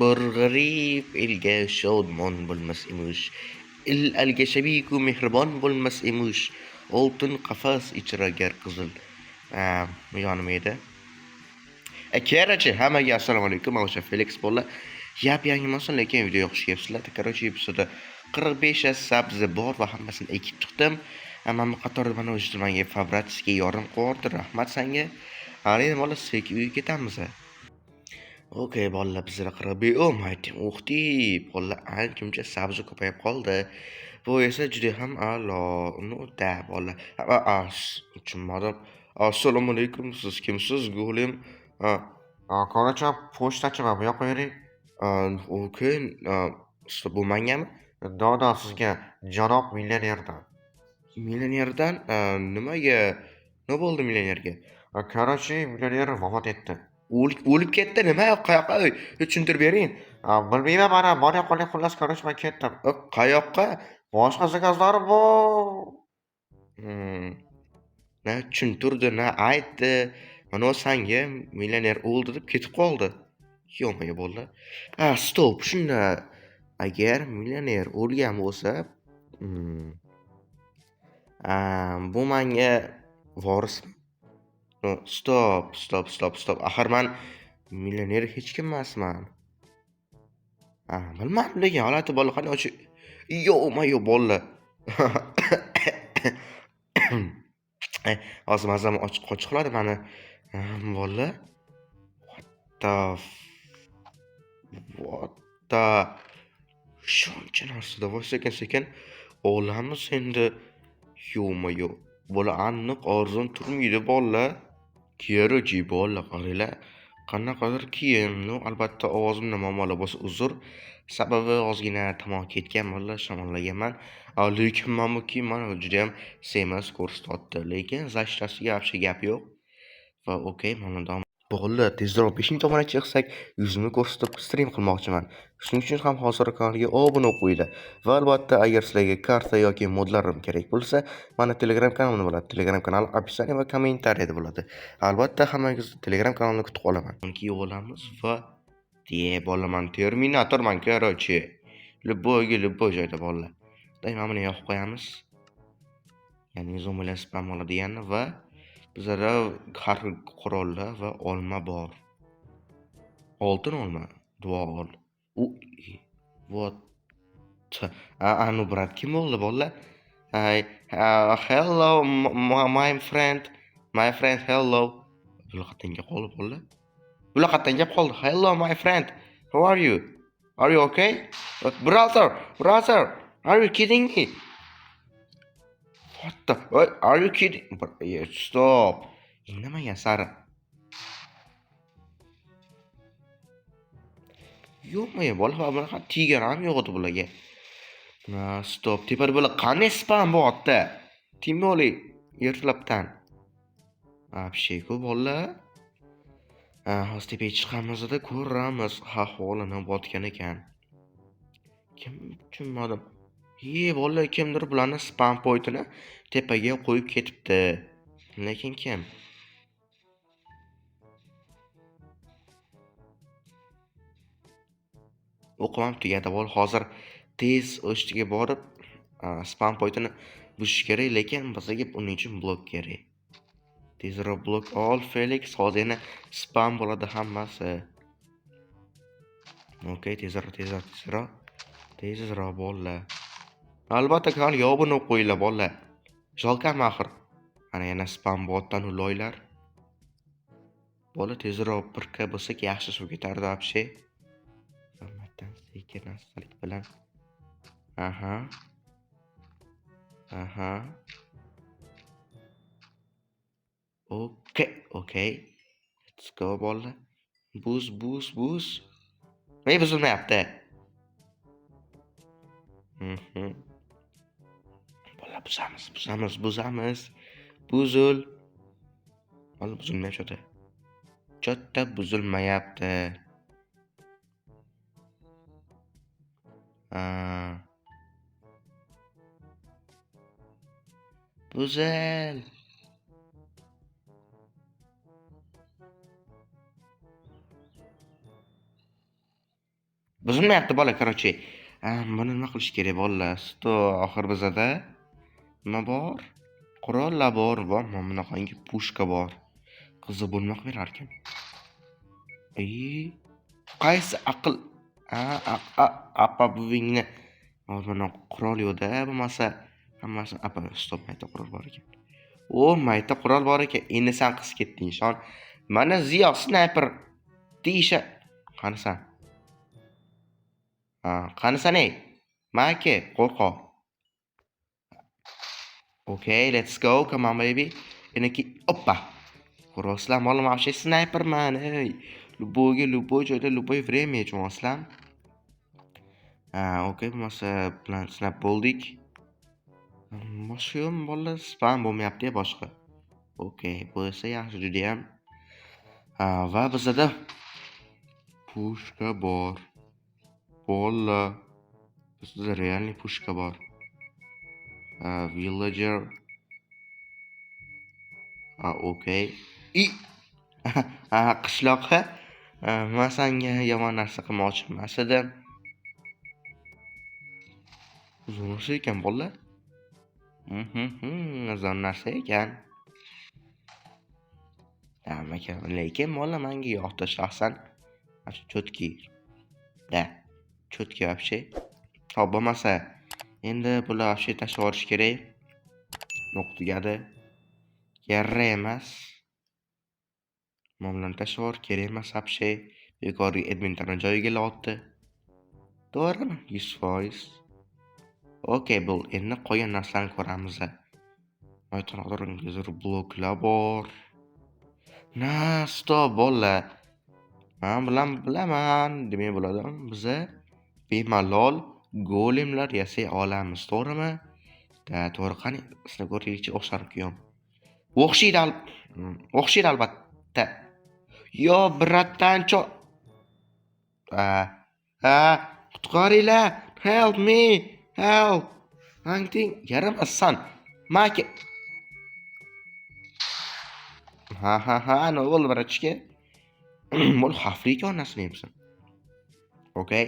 Bir g'arib elga shodmon bo'lmas emish. Alga shabiku mehribon bo'lmas emish. Oltin qafas ichra gar qizil. Yonim edi. Kerachi, hammaga assalomu alaykum. O'sha Felix bola. Yangi mason lekin video yoqishga kelibsizlar. Короче, episodda 45 sabzi bor va hammasini ekib chiqdim. Mana qatorda mana o'sha menga fabratiskiga yorim qo'ydi. Rahmat senga. Endi bola sekin uyga ketamiz. Okey bolalar bizlar qirg'ib olmaydim. O'xti bolalar anchuncha sabzi ko'payib qoldi. Bu esa juda ham a'lo. Uni da bolalar. Tushunmadim. Assalomu alaykum. Siz kimsiz? Go'lim. Qaracha pochtachiman. Bu yoqqa yuring. Okey. Siz bu mangami? Da sizga janob millionerdan. Millionerdan nimaga? Nima bo'ldi millionerga? Qarachi millioner vafot etdi. O'lib ketdi nima? Qayoqqa? Tushuntirib bering. Bilmayman mana bor yo'qlik xullas qarash men ketdim. Qayoqqa? Boshqa zakazlari bor. Na tushuntirdi, na aytdi. Mana sanga millioner o'ldi deb ketib qoldi. Yo'q bolalar. Stop. Shunda agar millioner o'lgan bo'lsa, bu menga vorismi? Stop. Axir men millioner hech kim emasman. Bilmadim lekin holati bola qani ochi. Yo'q bola. Hozir mazam ochiq qiladi meni. Bola. What the shuncha narsada voy sekin olamiz endi. Yo'q. Bola aniq arzon turmaydi bola. Kerochi bola qaranglar. Qanaqadir kiyimni albatta ovozimda muammolar bo'lsa uzr. Sababi ozgina tamom ketgan bola shamollaganman. Lekin mana bu kiyim mana juda ham semiz ko'rsatdi. Lekin zashtasiga gap yo'q. Va okey, mana bola tezroq 5-tomon chiqsak, yuzimni ko'rsatib stream qilmoqchiman. Shuning uchun ham hozir kanalga obuna qo'yinglar. Va albatta agar sizlarga karta yoki modlarim kerak bo'lsa, mana Telegram kanalim bo'ladi. Telegram kanal opisiya va kommentariyada bo'ladi. Albatta hammangiz Telegram kanalini kutib qolaman. Unki olamiz va bolaman Terminatorman короче. Любой joyda bolalar. Mana buni yoqib qo'yamiz. Ya'ni zombilar spam oladigan va bizlarda har xil qurollar va olma bor. Oltin olma, duo ol. What? Anu brat kim bo'ldi bolalar? Hello my friend. Hello. Bular qayerdan kelib qoldi bolalar? Hello my friend. How are you? Are you okay? Brother, are you kidding me? What the? Are you kidding? Stop. Indamagan sari. Yo'qmi bola bunaqa tiger ham yo'q edi bularga. Stop. Tepada bular qanday spam bo'lyapti? Timoli ertalabdan. Apshayku bolalar. Hozir tepaga chiqamizda ko'ramiz ahvolini botgan ekan. Kim tushunmadim. Bolalar kimdir bularni spam pointini tepaga qo'yib ketibdi. Lekin kim? O'qimam tugadi bol. Hozir tez o'shtiga borib spam pointini bushish kerak, lekin bizga uning uchun blok kerak. Tezroq blok ol Felix, hozir yana spam bo'ladi hammasi. Okey, tezroq bolalar. Albatta kanalga obuna qo'yinglar bolalar. Jolkam axir. Mana yana spam botdan uloylar. Bola tezroq birka bo'lsak yaxshi suv ketardi apshe. Rahmatdan sekin astalik bilan. Aha. Okay. Let's go bolalar. Buz. Nima buzilmayapti? Bola buzamiz. Buzul. Bola buzilmayapti. Cho'tta buzilmayapti. Buzil. buzilmayapti bola, короче. Buni nima qilish kerak bola? Sto oxir bizada nima bor? Qurollar bor, mana bunaqangi pushka bor. Qiziq bo'lmoq berar ekan. Qaysi aql? Apa buvingni. Mana qurol yo'q-da, bo'lmasa hammasi stop, mayta qurol bor ekan. Mayta qurol bor ekan. Endi sen qisib ketding, shon. Mana Ziyo sniper deyisha. Qanisan? Qanisan ey? Maka, qo'rqoq. Okay, let's go. Come on, baby. Eniki, oppa. Qo'rqoslar, molim вообще sniperman, ey. Любой joyda, любой время, cho'maslam. Okay, bo'lmasa bilan snap bo'ldik. Boshqa yo'qmi bolalar? Spam bo'lmayapti boshqa. Okay, bo'lsa yaxshi juda ham. Va bizda pushka bor. Bola. Bizda realniy pushka bor. Villager. Okay. Qishloqqa men senga yomon narsa qilmoqchi emas edim. Zo'r narsa ekan bolalar. Zo'r narsa ekan. Lekin bola menga yoqdi shaxsan. Cho'tki. Cho'tki вообще. Hop, bo'lmasa endi bular вообще tashlab yuborish kerak. Tugadi. Kerak emas. Mamlani tashlab kerak emas вообще. Bekorga adminlarni joyiga oldi. To'g'rimi? 100%. Okay, bu endi qolgan narsalarni ko'ramiz. Aytqanimdek, bloklar bor. Stop bola. Men bilaman, demak bo'ladi. Biz bemalol golemlar yasay olamiz, to'g'rimi? To'g'ri, qani sizlar ko'rgandek o'xsharib-ku. O'xshaydi albatta. Yo, brattancho. Qutqaringlar. Help me. Help. Hangting yaramassan. Maka. Nima bo'ldi bratchka? Bol xavfli ekan onasini yemsan. Okay.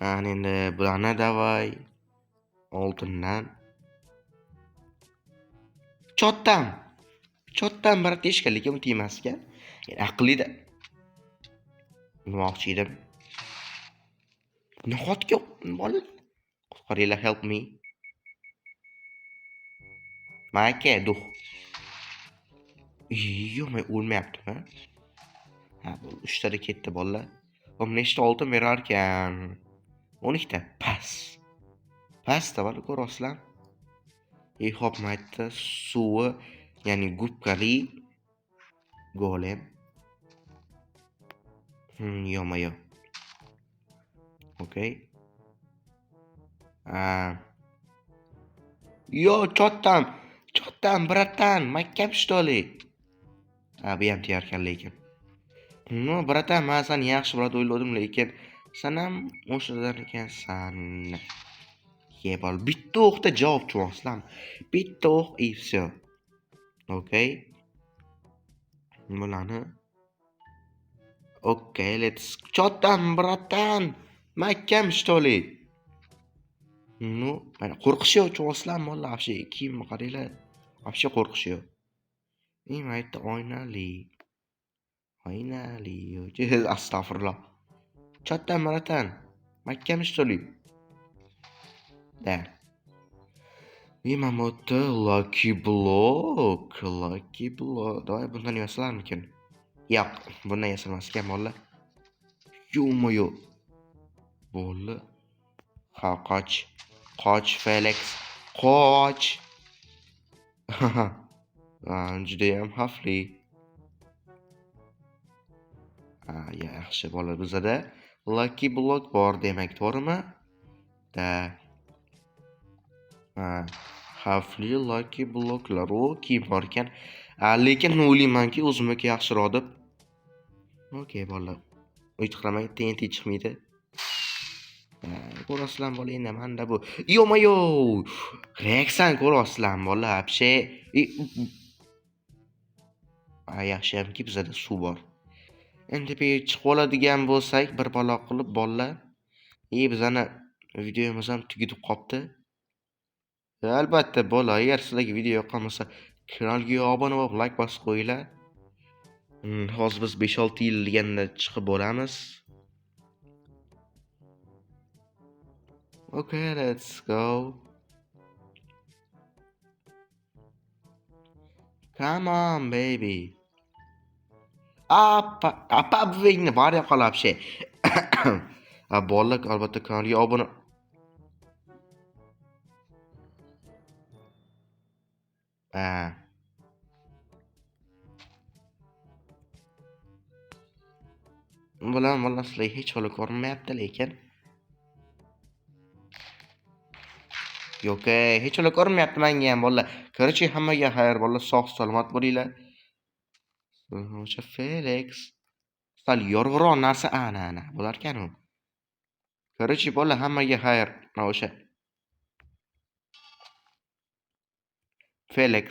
Endi bularni davay. Oltindan. Chotdan bratishka, lekin tegmas ekan. Aqlida. Nima qilmoqchi edim? Nahotki bola. Qutqaringlar, help me. Maka, duh. Men o'lmayaptimi? Bu 3 ta ketdi bolalar. Nechta oltin berar ekan? 12 ta. Pasta bor, ko'rasizlar. Hop, maytda suvi, ya'ni gubkali golem. Yo'q. Okay. Yo, chottam, bratan, maktab shtoli. Bu ham tayyorkan lekin. Bratan, men seni yaxshi bo'ladi o'yladim, lekin sen ham o'shadan ekansan. Yebol, bitta o'qda javob cho'maslam. Bitta o'q и всё. Okay. Bularni. Okay, let's chottam, bratan, maktab shtoli. Mana qo'rqishi yo'q cho'maslam, mollar вообще kiyimni qaranglar. Вообще qo'rqishi yo'q. Maytda oynali. Astag'firullah. Chotdan maratan. Makkam shtoli. Mamotda lucky block. Davay bundan yasalarmikin? Yo'q, bundan yasalmas ekan mollar. Yo'q. Bola. Qoch Felix. Qoch. Juda ham xavfli. Yaxshi bola, bizda lucky block bor demak, to'g'rimi? Xavfli lucky blocklar kiyim bor ekan. Lekin o'ylaymanki, o'zimniki yaxshiroq deb. Okay, bola. O'ytiqlamay, TNT chiqmaydi. Ko'rasizlar bola, endi menda bu. Yo'q. Reaksiyan ko'rasizlar bola, вообще. Yaxshi hamki bizda suv bor. Endi bu chiqib oladigan bo'lsak, bir baloq qilib bolalar. Bizani videomiz ham tugitib qopti. Albatta bola, agar sizlarga video yoqqan bo'lsa, kanalga obuna bo'lib, like bosib qo'yinglar. Hozir biz 5-6 yil deganda chiqib bo'lamiz. Okay, let's go. Come on, baby. Apa buvingni bor yo'qolab şey. Bolalar albatta kanalga obuna. Bular sizlarga hech qo'li ko'rinmayapti lekin. Yo'q, hech qo'li ko'rinmayapti menga ham bolalar. Короче, hammaga xayr bolalar, sog' salomat bo'linglar. O'sha Felix sal yorug'roq narsa ana bo'lar ekan u. Короче, bolalar hammaga xayr. O'sha Felix